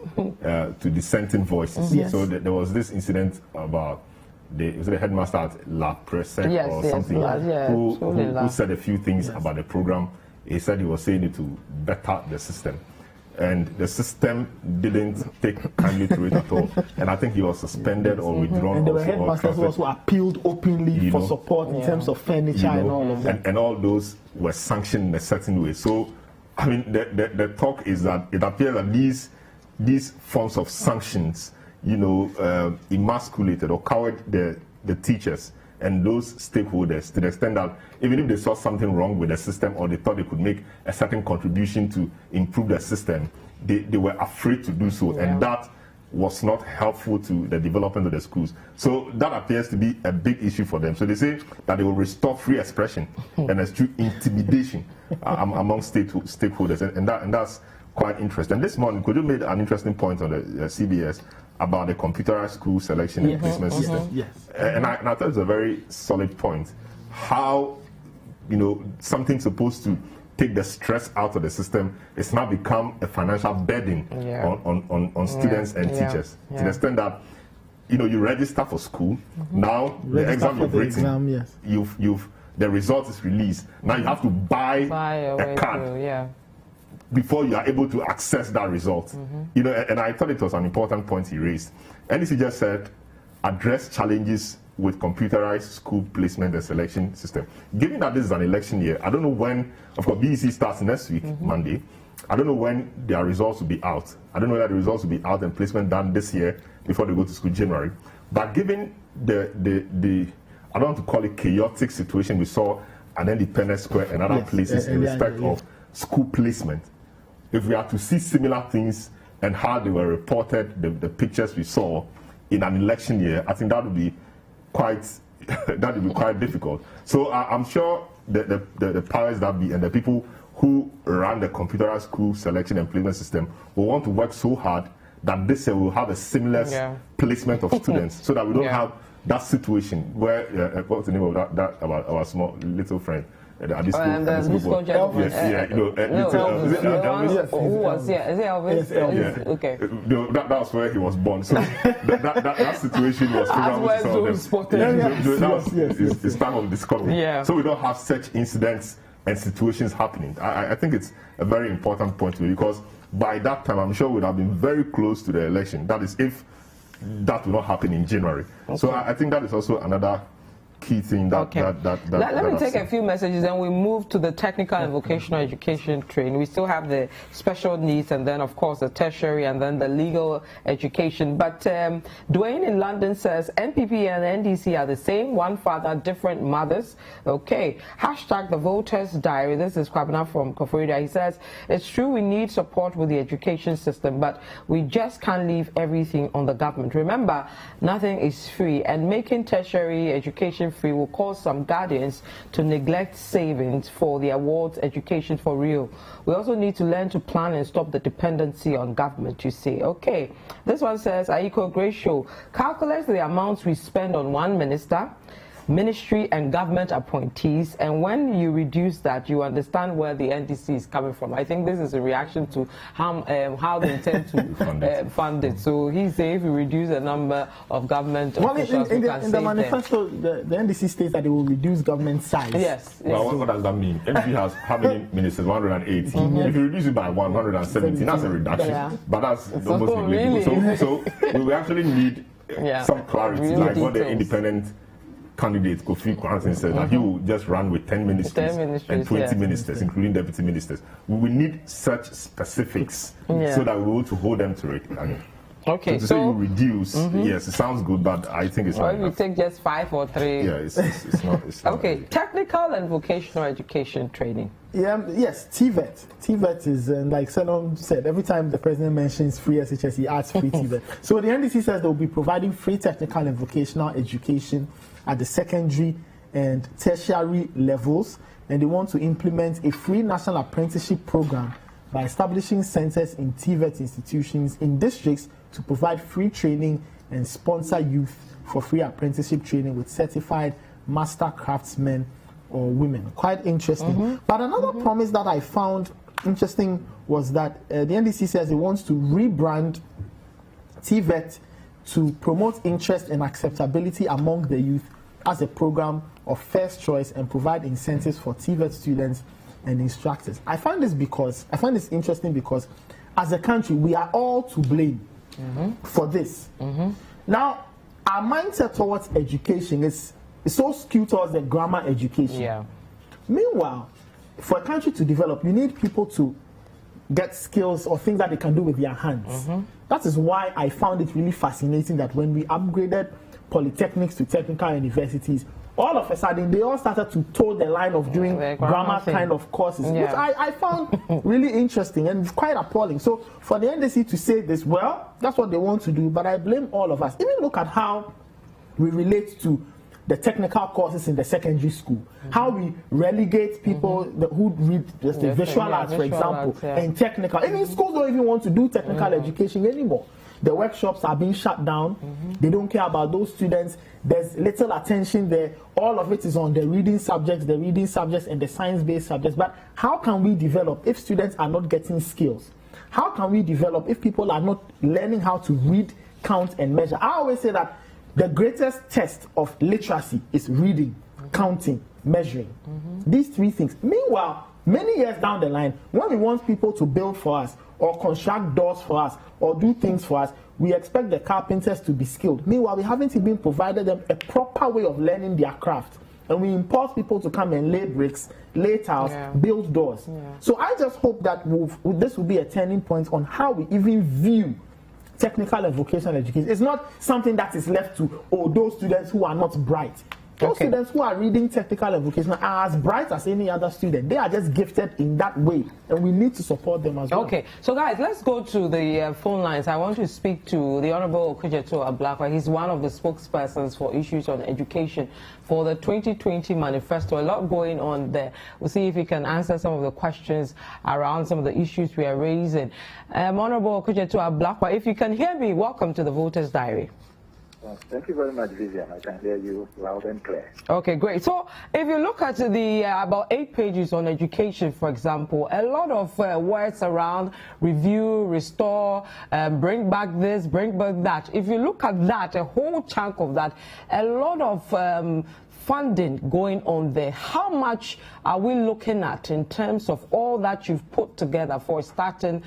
dissenting voices. So there was this incident about the headmaster at La Presse or something, who said a few things about the program. He said he was saying it to better the system. And the system didn't take kindly to it at all. And I think he was suspended or withdrawn. And there were headmasters who also appealed openly for support in terms of furniture and all of that. And all those were sanctioned in a certain way. So, I mean, the talk is that it appears that these forms of sanctions, emasculated or cowed the teachers and those stakeholders to the extent that even if they saw something wrong with the system or they thought they could make a certain contribution to improve the system, they were afraid to do so. And that was not helpful to the development of the schools. So that appears to be a big issue for them. So they say that they will restore free expression and eschew intimidation among stakeholders. And that's quite interesting. And this morning, Kojo made an interesting point on the CBS about the computerized school selection and placement system. Yes. And I thought it's a very solid point. How, something supposed to take the stress out of the system, it's now become a financial burden on students and teachers. To the extent that, you register for school, now the exam you've written, the result is released. Now you have to buy a card before you are able to access that result. And I thought it was an important point he raised. NDC just said, address challenges with computerized school placement and selection system. Given that this is an election year, I don't know when, of course, BEC starts next week, Monday. I don't know when their results will be out. I don't know whether the results will be out and placement done this year before they go to school January. But given the I don't want to call it chaotic situation we saw at Independence Square and other places in respect of school placement, if we are to see similar things and how they were reported, the pictures we saw in an election year, I think that would be quite difficult. So I'm sure the powers that be and the people who run the computerized school selection and placement system will want to work so hard that this year we'll have a seamless placement of students, so that we don't have that situation where what's the name of that about our small little friend at this school? Elvis. Who was Is it Elvis? Yes, Okay. That's where he was born. So that situation was it's time of discovery. So we don't have such incidents and situations happening. I think it's a very important point to me, because by that time I'm sure we'd have been very close to the election. That is, if that will not happen in January. So I think that is also another key thing that let me take a few messages and we move to the technical and vocational education training. We still have the special needs, and then of course the tertiary, and then the legal education. But Dwayne in London says NPP and NDC are the same, one father, different mothers. Okay. Hashtag the voters diary. This is Kwabena from Koforidua. He says it's true we need support with the education system, but we just can't leave everything on the government. Remember, nothing is free, and making tertiary education free will cause some guardians to neglect savings for the awards education for real. We also need to learn to plan and stop the dependency on government, you see. Okay, this one says, Aiko Gratio, calculate the amounts we spend on one minister, ministry and government appointees, and when you reduce that, you understand where the NDC is coming from. I think this is a reaction to how they intend to fund it. So he's saying if we reduce the number of government officials, in the manifesto, the NDC states that they will reduce government size. Yes. Well, what does that mean? NDC has how many ministers? 180. If you reduce it by 170, that's a reduction. But that's almost negligible. So we actually need some clarity, like what the independent candidate Kofi Kwanzaa said that he will just run with 10 ministries and 20 ministers, including deputy ministers. We will need such specifics so that we will to hold them to it. Okay, so to say you reduce, yes, it sounds good, but I think it's not. Or you take just 5 or 3. Yeah, it's not. Okay, technical and vocational education training. Yes, TVET. TVET is, like Senom said, every time the president mentions free SHS, he adds free TVET. So the NDC says they'll be providing free technical and vocational education at the secondary and tertiary levels, and they want to implement a free national apprenticeship program by establishing centers in TVET institutions in districts to provide free training and sponsor youth for free apprenticeship training with certified master craftsmen or women. Quite interesting. But another promise that I found interesting was that the NDC says it wants to rebrand TVET to promote interest and acceptability among the youth as a program of first choice and provide incentives for TVET students and instructors. I find this interesting because as a country we are all to blame for this. Now our mindset towards education is so skewed towards the grammar education. Meanwhile, for a country to develop, you need people to get skills or things that they can do with their hands. That is why I found it really fascinating that when we upgraded polytechnics to technical universities, all of a sudden they all started to toe the line of doing grammar kind of courses, which I found really interesting and quite appalling. So for the NDC to say this, well, that's what they want to do, but I blame all of us. Even look at how we relate to the technical courses in the secondary school, how we relegate people who read just the visual arts, for example, and technical. Even schools don't even want to do technical education anymore. The workshops are being shut down. They don't care about those students. There's little attention there. All of it is on the reading subjects and the science-based subjects. But how can we develop if students are not getting skills? How can we develop if people are not learning how to read, count, and measure? I always say that the greatest test of literacy is reading, counting, measuring. These three things. Meanwhile, many years down the line, when we want people to build for us, or construct doors for us, or do things for us, we expect the carpenters to be skilled. Meanwhile, we haven't even provided them a proper way of learning their craft. And we import people to come and lay bricks, lay tiles, build doors. So I just hope that this will be a turning point on how we even view technical and vocational education. It's not something that is left to those students who are not bright. Those students who are reading technical and vocational are as bright as any other student. They are just gifted in that way, and we need to support them as well. Okay, so guys, let's go to the phone lines. I want to speak to the Honorable Okudzeto Ablakwa. He's one of the spokespersons for issues on education for the 2020 Manifesto. A lot going on there. We'll see if he can answer some of the questions around some of the issues we are raising. Honorable Okudzeto Ablakwa, if you can hear me, welcome to the Voters' Diary. Thank you very much, Vivian. I can hear you loud and clear. Okay, great. So if you look at the about 8 pages on education, for example, a lot of words around review, restore, bring back this, bring back that. If you look at that, a whole chunk of that, a lot of funding going on there. How much are we looking at in terms of all that you've put together for a starting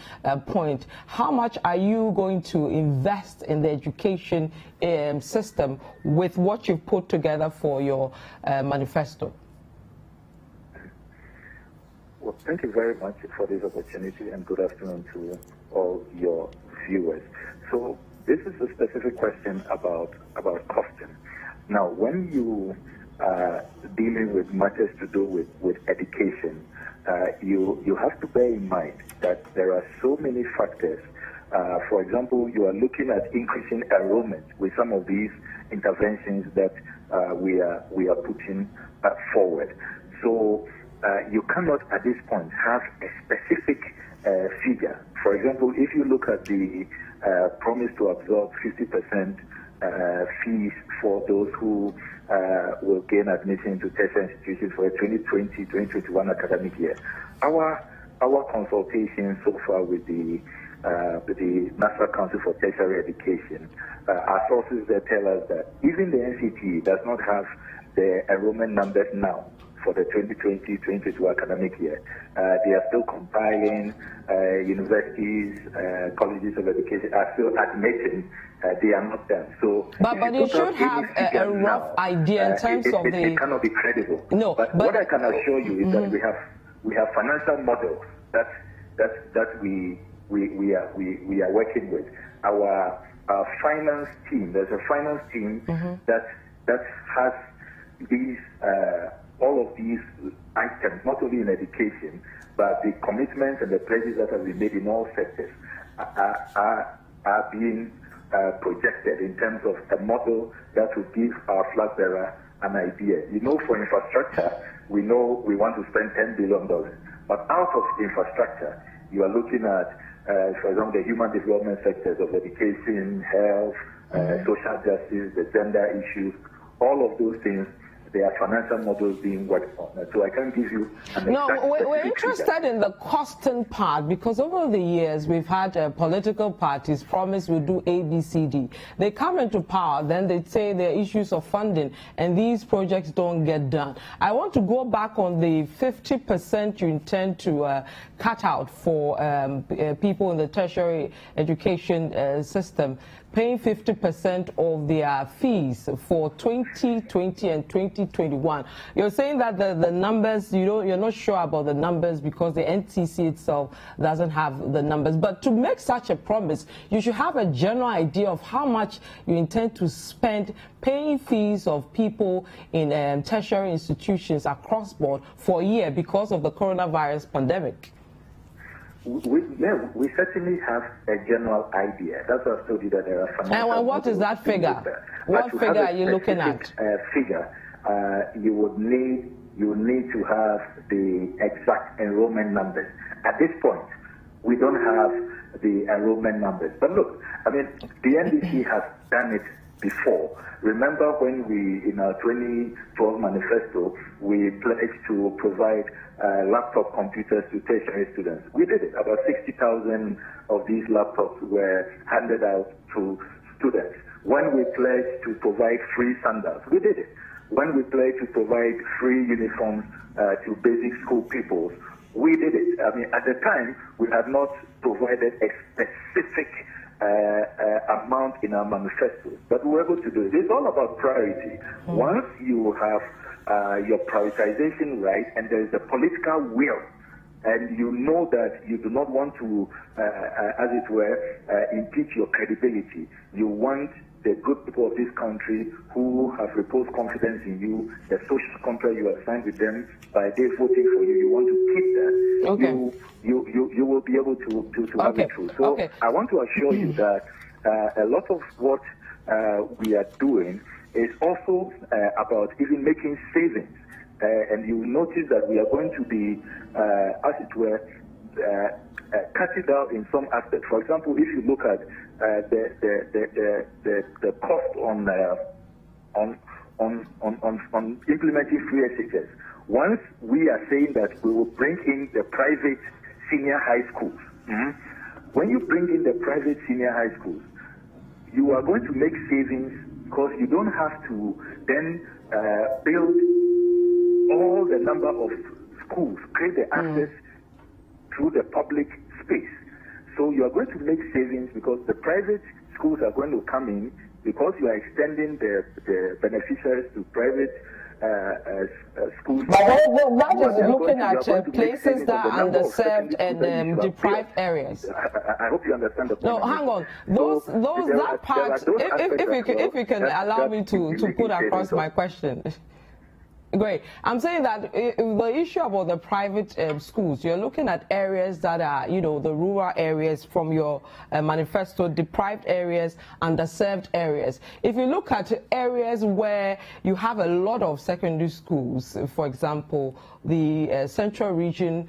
point? How much are you going to invest in the education system with what you've put together for your manifesto? Well, thank you very much for this opportunity, and good afternoon to all your viewers. So this is a specific question about costing. Now, when you dealing with matters to do with education, you have to bear in mind that there are so many factors. For example, you are looking at increasing enrollment with some of these interventions that we are putting forward. So you cannot at this point have a specific figure. For example, if you look at the promise to absorb 50% fees for those who will gain admission to tertiary institutions for the 2020-2021 academic year. Our consultation so far with the National Council for Tertiary Education, our sources there tell us that even the NCT does not have the enrollment numbers now for the 2020-2022 academic year. They are still compiling, universities, colleges of education are still admitting they are not done. So, but you should have a rough idea in terms of the... It cannot be credible. No, but what I can assure you is that we have financial models that we are working with. Our finance team, there's a finance team that has these all of these items, not only in education, but the commitments and the pledges that have been made in all sectors are being projected in terms of a model that will give our flag bearer an idea. You know, for infrastructure, we know we want to spend $10 billion, but out of infrastructure, you are looking at, for example, the human development sectors of education, health, social justice, the gender issues, all of those things. There are financial models being worked on. So I can't give you an No, we're interested in the costing part, because over the years we've had political parties promise we'll do A, B, C, D. They come into power, then they say there are issues of funding, and these projects don't get done. I want to go back on the 50% you intend to cut out for people in the tertiary education system, paying 50% of their fees for 2020 and 2021. You're saying that the numbers, you're not sure about the numbers because the NTC itself doesn't have the numbers. But to make such a promise, you should have a general idea of how much you intend to spend paying fees of people in tertiary institutions across board for a year because of the coronavirus pandemic. We certainly have a general idea. That's what I told you, that there are financial. And what is that figure? What figure are you looking at? You would need to have the exact enrollment numbers. At this point, we don't have the enrollment numbers. But look, I mean, the NDC has done it before. Remember when we, in our 2012 manifesto, we pledged to provide laptop computers to tertiary students. We did it. About 60,000 of these laptops were handed out to students. When we pledged to provide free sandals, we did it. When we pledged to provide free uniforms to basic school pupils, we did it. I mean, at the time, we had not provided a specific amount in our manifesto, but we were able to do it. It's all about priority. Once you have your prioritization right, and there is a political will, and you know that you do not want to, as it were, impeach your credibility. You want the good people of this country who have reposed confidence in you, the social contract you have signed with them by they voting for you. You want to keep that. Okay. You will be able to have it through. So I want to assure you that a lot of what we are doing is also about even making savings. And you will notice that we are going to be, as it were, cutting down in some aspects. For example, if you look at the cost on implementing free SHS, once we are saying that we will bring in the private senior high schools, when you bring in the private senior high schools, you are going to make savings because you don't have to then build all the number of schools, create the access through the public space. So you are going to make savings because the private schools are going to come in because you are extending the beneficiaries to private schools. But that is looking at places that are underserved and deprived areas. I hope you understand the point. No, hang on. That part, if you can allow me to put across my question. Great. I'm saying that the issue about the private schools, you're looking at areas that are, the rural areas from your manifesto, deprived areas, underserved areas. If you look at areas where you have a lot of secondary schools, for example, the central region,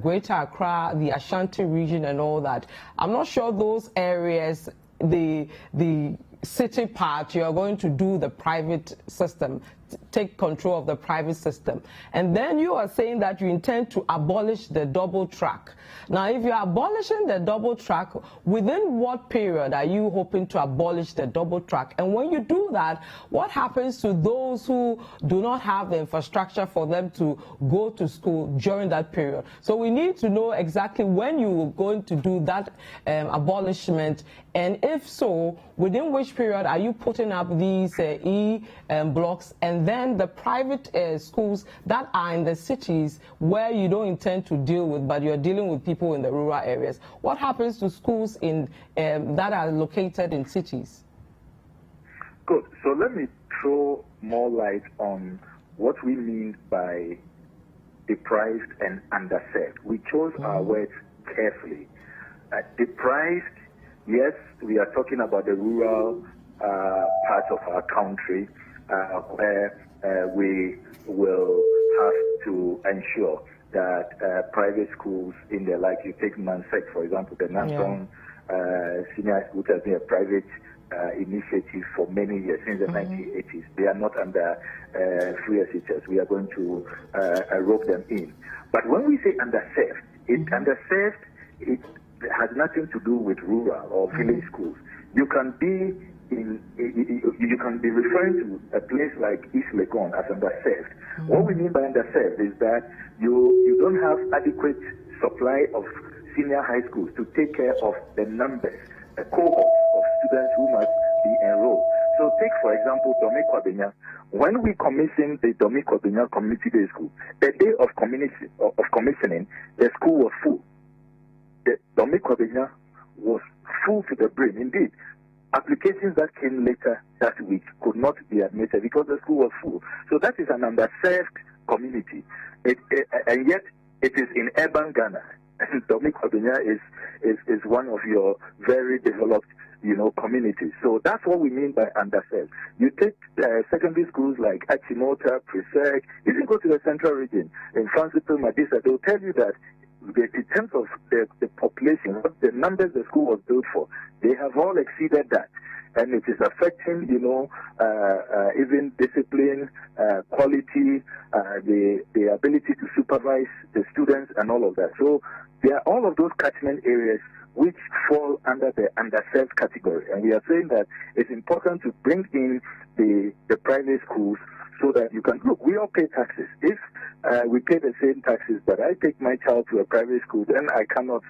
Greater Accra, the Ashanti region and all that, I'm not sure those areas, the city part, you are going to do the private system, take control of the private system. And then you are saying that you intend to abolish the double track. Now, if you're abolishing the double track, within what period are you hoping to abolish the double track? And when you do that, what happens to those who do not have the infrastructure for them to go to school during that period? So we need to know exactly when you're going to do that abolishment, and if so, within which period are you putting up these blocks, and then the private schools that are in the cities where you don't intend to deal with, but you're dealing with people in the rural areas. What happens to schools in that are located in cities? Good. So let me throw more light on what we mean by deprived and underserved. We chose our words carefully. Deprived, yes, we are talking about the rural parts of our country where we will have to ensure that private schools in there, like you take Mansec, for example, the National Senior School has been a private initiative for many years, since the 1980s. They are not under free SHS. We are going to rope them in. But when we say underserved, it has nothing to do with rural or village schools. You can be referring to a place like East Legon as underserved. What we mean by underserved is that you don't have adequate supply of senior high schools to take care of the numbers, the cohort of students who must be enrolled. So take, for example, Domi Kwabenya. When we commissioned the Domi Kwabenya Community Day School, the day of commissioning, the school was full. The Domi Kwabenya was full to the brim. Indeed, applications that came later that week could not be admitted because the school was full. So that is an underserved community. And yet it is in urban Ghana. And Domi Kwabenya is one of your very developed communities. So that's what we mean by underserved. You take secondary schools like Achimota, Presec, you can go to the central region, in Francipil, Madisa, they'll tell you that in terms of the population, what the numbers the school was built for, they have all exceeded that. And it is affecting, even discipline, quality, the ability to supervise the students and all of that. So there are all of those catchment areas which fall under the underserved category. And we are saying that it's important to bring in the private schools so that you can, look, we all pay taxes. If we pay the same taxes, but I take my child to a private school, then I cannot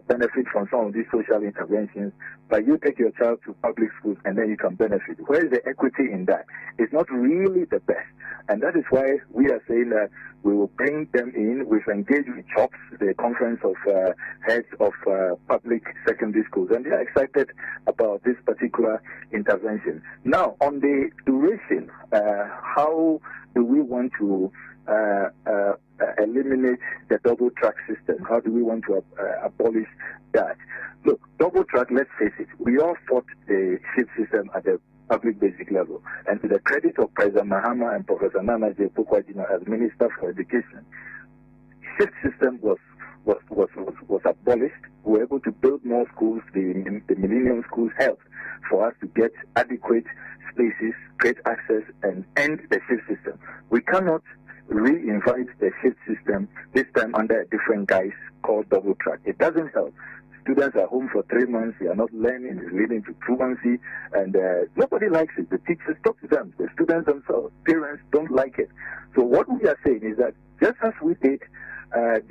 benefit from some of these social interventions. But you take your child to public schools and then you can benefit. Where is the equity in that? It's not really the best. And that is why we are saying that we will bring them in. We've engaged with CHOPS, the Conference of Heads of Public Secondary Schools, and they are excited about this particular intervention. Now, on the duration, how do we want to eliminate the double track system? How do we want to abolish that? Look, double track, let's face it, we all fought the shift system at the public basic level. And to the credit of President Mahama and Professor Nana J. Pokwadino as Minister for Education, shift system was abolished. We were able to build more schools. The Millennium Schools helped for us to get adequate spaces, create access, and end the shift system. We cannot reinvite the shift system, this time under a different guise called double track. It doesn't help. Students are home for 3 months, they are not learning, it's leading to truancy, and nobody likes it. The teachers talk to them, the students themselves, parents don't like it. So what we are saying is that just as we did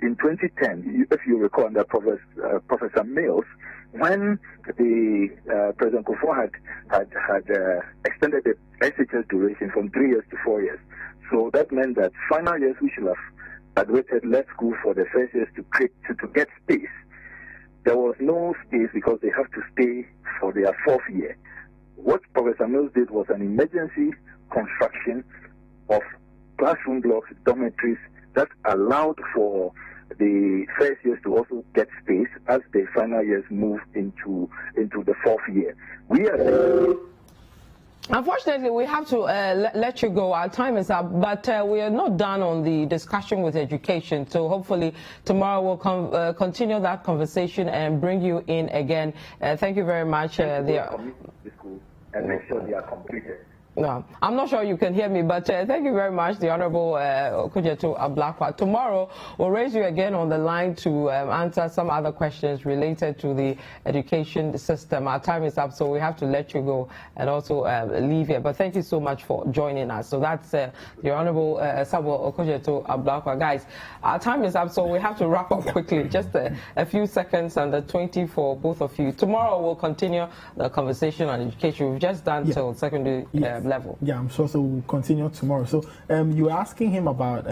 in 2010, if you recall, under Professor Mills, when the President Kufuor had extended the SHS duration from 3 years to 4 years. So that meant that final years we should have graduated, left school for the first years to get space. There was no space because they have to stay for their 4th year. What Professor Mills did was an emergency construction of classroom blocks, dormitories that allowed for the first years to also get space as the final years move into the 4th year. We are Unfortunately, we have to let you go. Our time is up, but we are not done on the discussion with education. So hopefully tomorrow we'll continue that conversation and bring you in again. Thank you very much. And make sure they are completed. No, I'm not sure you can hear me, but thank you very much, the Honorable Okujeto Ablakwa. Tomorrow, we'll raise you again on the line to answer some other questions related to the education system. Our time is up, so we have to let you go and also leave here. But thank you so much for joining us. So that's the Honorable Samuel Okujeto Ablakwa. Guys, our time is up, so we have to wrap up quickly. Just a few seconds under 20 for both of you. Tomorrow, we'll continue the conversation on education. We've just done till secondary level. Yeah, I'm sure. So we'll continue tomorrow. So you were asking him about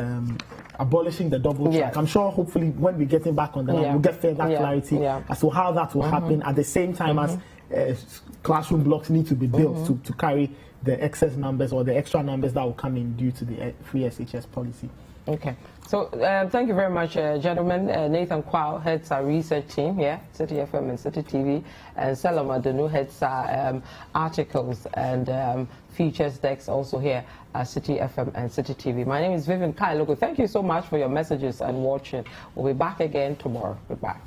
abolishing the double track. Yes. I'm sure hopefully when we get him back on the line, we'll get further clarity as to how that will happen at the same time as classroom blocks need to be built to carry the excess numbers or the extra numbers that will come in due to the free SHS policy. Okay. So thank you very much, gentlemen. Nathan Kwao heads our research team here, Citi FM and Citi TV, and Salama Danu heads our articles and features decks also here at Citi FM and Citi TV. My name is Vivian Kai Lokko. Thank you so much for your messages and watching. We'll be back again tomorrow. Goodbye.